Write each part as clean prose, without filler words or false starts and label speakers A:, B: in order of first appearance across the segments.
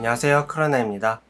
A: 안녕하세요, 크로나입니다.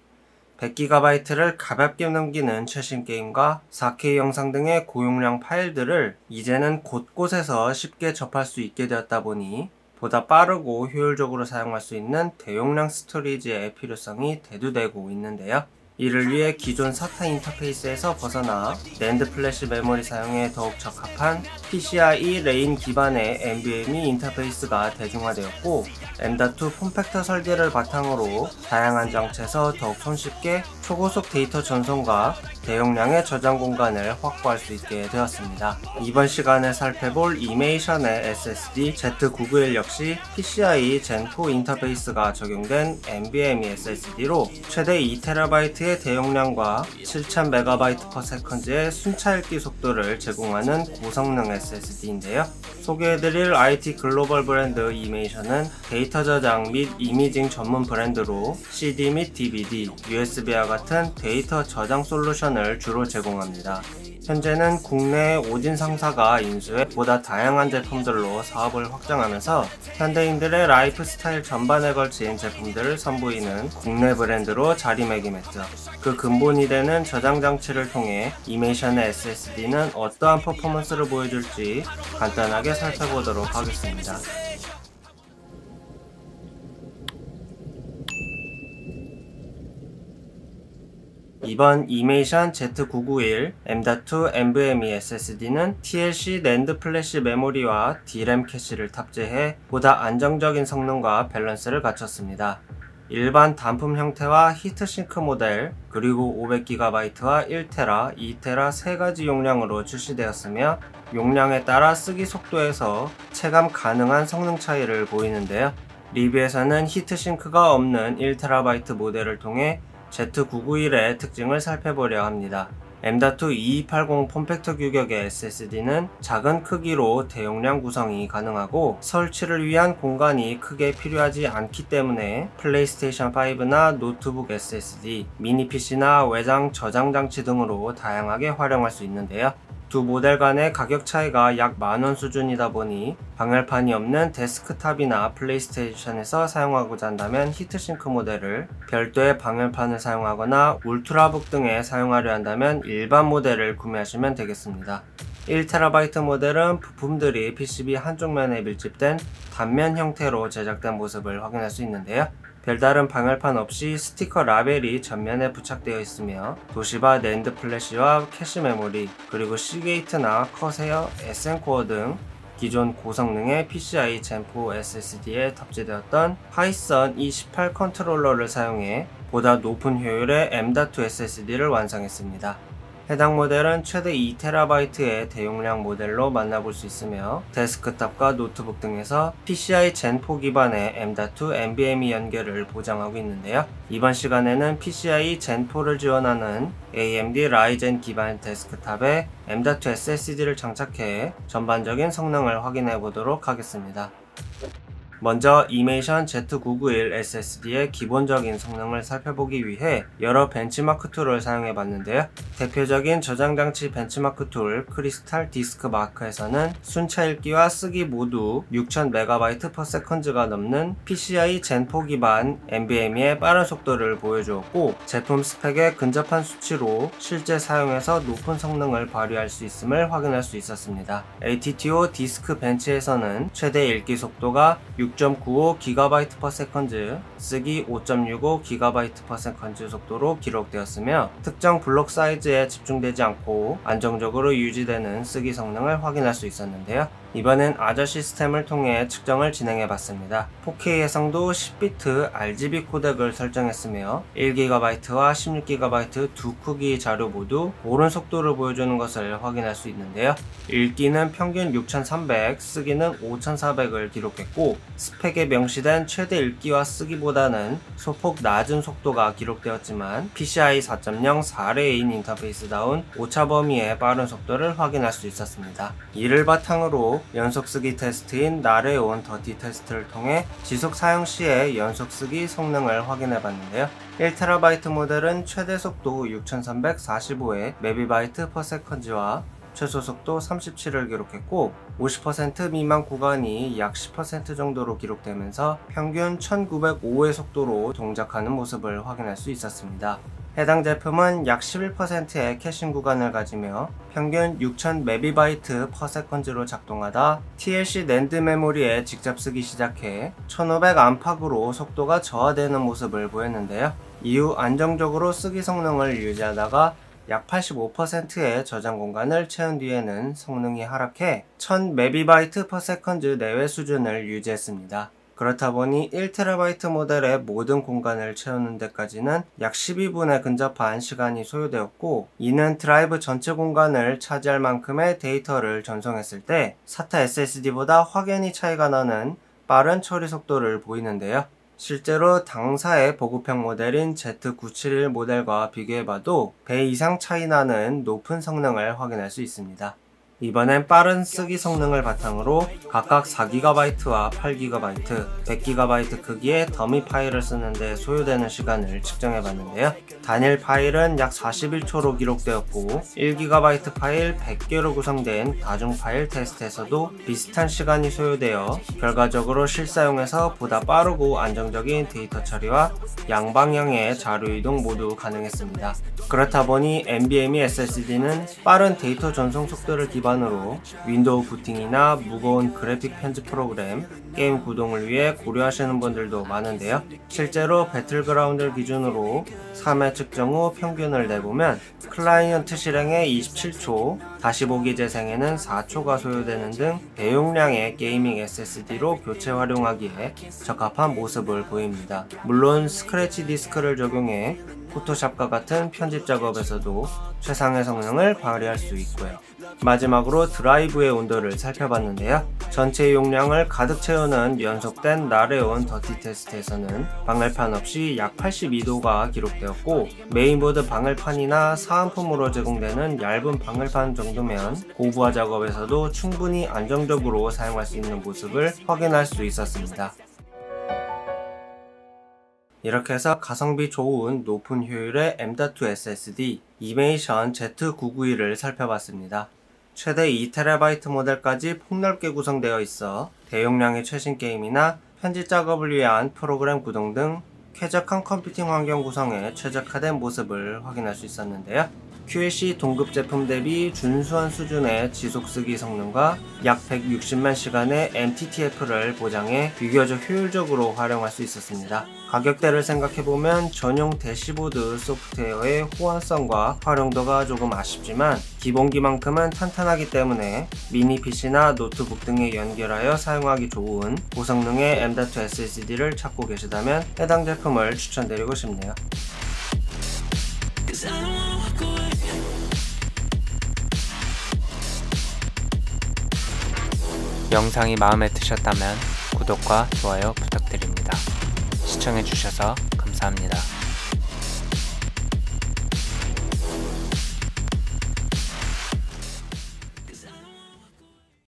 A: 100GB를 가볍게 넘기는 최신 게임과 4K 영상 등의 고용량 파일들을 이제는 곳곳에서 쉽게 접할 수 있게 되었다 보니 보다 빠르고 효율적으로 사용할 수 있는 대용량 스토리지의 필요성이 대두되고 있는데요. 이를 위해 기존 SATA 인터페이스에서 벗어나 낸드 플래시 메모리 사용에 더욱 적합한 PCIe 레인 기반의 NVMe 인터페이스가 대중화되었고, M.2 폼팩터 설계를 바탕으로 다양한 장치에서 더욱 손쉽게 초고속 데이터 전송과 대용량의 저장 공간을 확보할 수 있게 되었습니다. 이번 시간에 살펴볼 이메이션의 SSD Z991 역시 PCIe Gen4 인터페이스가 적용된 NVMe SSD로 최대 2TB의 대용량과 7000MB/s의 순차 읽기 속도를 제공하는 고성능 SSD인데요. 소개해드릴 IT 글로벌 브랜드 이메이션은 데이터 저장 및 이미징 전문 브랜드로 CD 및 DVD, USB와 같은 데이터 저장 솔루션을 주로 제공합니다. 현재는 국내 5진 상사가 인수해 보다 다양한 제품들로 사업을 확장하면서 현대인들의 라이프 스타일 전반에 걸친 제품들을 선보이는 국내 브랜드로 자리매김했죠. 그 근본이 되는 저장 장치를 통해 이메이션의 SSD는 어떠한 퍼포먼스를 보여줄지 간단하게 살펴보도록 하겠습니다. 이번 이메이션 Z991 M.2 NVMe SSD는 TLC 낸드 플래시 메모리와 DRAM 캐시를 탑재해 보다 안정적인 성능과 밸런스를 갖췄습니다. 일반 단품 형태와 히트싱크 모델, 그리고 500GB와 1TB, 2TB 세 가지 용량으로 출시되었으며 용량에 따라 쓰기 속도에서 체감 가능한 성능 차이를 보이는데요. 리뷰에서는 히트싱크가 없는 1TB 모델을 통해 Z991의 특징을 살펴보려 합니다. M.2 2280 폼팩터 규격의 SSD는 작은 크기로 대용량 구성이 가능하고 설치를 위한 공간이 크게 필요하지 않기 때문에 플레이스테이션 5나 노트북 SSD, 미니 PC나 외장 저장 장치 등으로 다양하게 활용할 수 있는데요. 두 모델 간의 가격 차이가 약 만원 수준이다 보니 방열판이 없는 데스크탑이나 플레이스테이션에서 사용하고자 한다면 히트싱크 모델을, 별도의 방열판을 사용하거나 울트라북 등에 사용하려 한다면 일반 모델을 구매하시면 되겠습니다. 1TB 모델은 부품들이 PCB 한쪽 면에 밀집된 단면 형태로 제작된 모습을 확인할 수 있는데요. 별다른 방열판 없이 스티커 라벨이 전면에 부착되어 있으며 도시바 낸드 플래시와 캐시 메모리, 그리고 시게이트나 커세어, SN코어 등 기존 고성능의 PCIe Gen4 SSD에 탑재되었던 파이썬 E18 컨트롤러를 사용해 보다 높은 효율의 M.2 SSD를 완성했습니다. 해당 모델은 최대 2TB의 대용량 모델로 만나볼 수 있으며 데스크탑과 노트북 등에서 PCIe Gen4 기반의 M.2 NVMe 연결을 보장하고 있는데요. 이번 시간에는 PCIe Gen4를 지원하는 AMD Ryzen 기반 데스크탑에 M.2 SSD를 장착해 전반적인 성능을 확인해 보도록 하겠습니다. 먼저 이메이션 Z991 SSD의 기본적인 성능을 살펴보기 위해 여러 벤치마크 툴을 사용해 봤는데요. 대표적인 저장장치 벤치마크 툴 크리스탈 디스크 마크에서는 순차 읽기와 쓰기 모두 6000MB/s가 넘는 PCIe Gen4 기반 NVMe의 빠른 속도를 보여주었고, 제품 스펙에 근접한 수치로 실제 사용에서 높은 성능을 발휘할 수 있음을 확인할 수 있었습니다. ATTO 디스크 벤치에서는 최대 읽기 속도가 6.95GB/s, 쓰기 5.65GB/s 속도로 기록되었으며 특정 블록 사이즈에 집중되지 않고 안정적으로 유지되는 쓰기 성능을 확인할 수 있었는데요. 이번엔 아저 시스템을 통해 측정을 진행해봤습니다. 4K 해상도 10비트 RGB 코덱을 설정했으며 1GB와 16GB 두 크기 자료 모두 옳은 속도를 보여주는 것을 확인할 수 있는데요. 읽기는 평균 6300, 쓰기는 5400을 기록했고, 스펙에 명시된 최대 읽기와 쓰기보다는 소폭 낮은 속도가 기록되었지만 PCIe 4.0 4레인 인터페이스다운 오차 범위의 빠른 속도를 확인할 수 있었습니다. 이를 바탕으로 연속 쓰기 테스트인 나레온 더티 테스트를 통해 지속 사용 시의 연속 쓰기 성능을 확인해 봤는데요. 1TB 모델은 최대 속도 6345의 MB/s와 최소 속도 37을 기록했고 50% 미만 구간이 약 10% 정도로 기록되면서 평균 1905의 속도로 동작하는 모습을 확인할 수 있었습니다. 해당 제품은 약 11%의 캐싱 구간을 가지며 평균 6000MB/s로 작동하다 TLC 낸드 메모리에 직접 쓰기 시작해 1500안팎으로 속도가 저하되는 모습을 보였는데요. 이후 안정적으로 쓰기 성능을 유지하다가 약 85%의 저장 공간을 채운 뒤에는 성능이 하락해 1000MB/s 내외 수준을 유지했습니다. 그렇다 보니 1TB 모델의 모든 공간을 채우는 데까지는 약 12분에 근접한 시간이 소요되었고, 이는 드라이브 전체 공간을 차지할 만큼의 데이터를 전송했을 때 SATA SSD보다 확연히 차이가 나는 빠른 처리 속도를 보이는데요. 실제로 당사의 보급형 모델인 Z971 모델과 비교해봐도 배 이상 차이 나는 높은 성능을 확인할 수 있습니다. 이번엔 빠른 쓰기 성능을 바탕으로 각각 4GB와 8GB, 100GB 크기의 더미 파일을 쓰는데 소요되는 시간을 측정해봤는데요. 단일 파일은 약 41초로 기록되었고 1GB 파일 100개로 구성된 다중 파일 테스트에서도 비슷한 시간이 소요되어 결과적으로 실사용에서 보다 빠르고 안정적인 데이터 처리와 양방향의 자료 이동 모두 가능했습니다. 그렇다 보니 NVMe SSD는 빠른 데이터 전송 속도를 기반으로 윈도우 부팅이나 무거운 그래픽 편집 프로그램, 게임 구동을 위해 고려하시는 분들도 많은데요. 실제로 배틀그라운드를 기준으로 3회 측정 후 평균을 내보면 클라이언트 실행에 27초, 다시 보기 재생에는 4초가 소요되는 등 대용량의 게이밍 SSD로 교체 활용하기에 적합한 모습을 보입니다. 물론 스크래치 디스크를 적용해 포토샵과 같은 편집 작업에서도 최상의 성능을 발휘할 수 있고요. 마지막으로 드라이브의 온도를 살펴봤는데요. 전체 용량을 가득 채우는 연속된 나레온 더티 테스트에서는 방열판 없이 약 82도가 기록되었고, 메인보드 방열판이나 사은품으로 제공되는 얇은 방열판 정도면 고부하 작업에서도 충분히 안정적으로 사용할 수 있는 모습을 확인할 수 있었습니다. 이렇게 해서 가성비 좋은 높은 효율의 M.2 SSD 이메이션 Z991을 살펴봤습니다. 최대 2TB 모델까지 폭넓게 구성되어 있어 대용량의 최신 게임이나 편집 작업을 위한 프로그램 구동 등 쾌적한 컴퓨팅 환경 구성에 최적화된 모습을 확인할 수 있었는데요. QLC 동급 제품 대비 준수한 수준의 지속 쓰기 성능과 약 160만 시간의 MTTF를 보장해 비교적 효율적으로 활용할 수 있었습니다. 가격대를 생각해보면 전용 대시보드 소프트웨어의 호환성과 활용도가 조금 아쉽지만 기본기만큼은 탄탄하기 때문에 미니 PC나 노트북 등에 연결하여 사용하기 좋은 고성능의 M.2 SSD를 찾고 계시다면 해당 제품을 추천드리고 싶네요.
B: 영상이 마음에 드셨다면 구독과 좋아요 부탁드립니다. 시청해주셔서 감사합니다.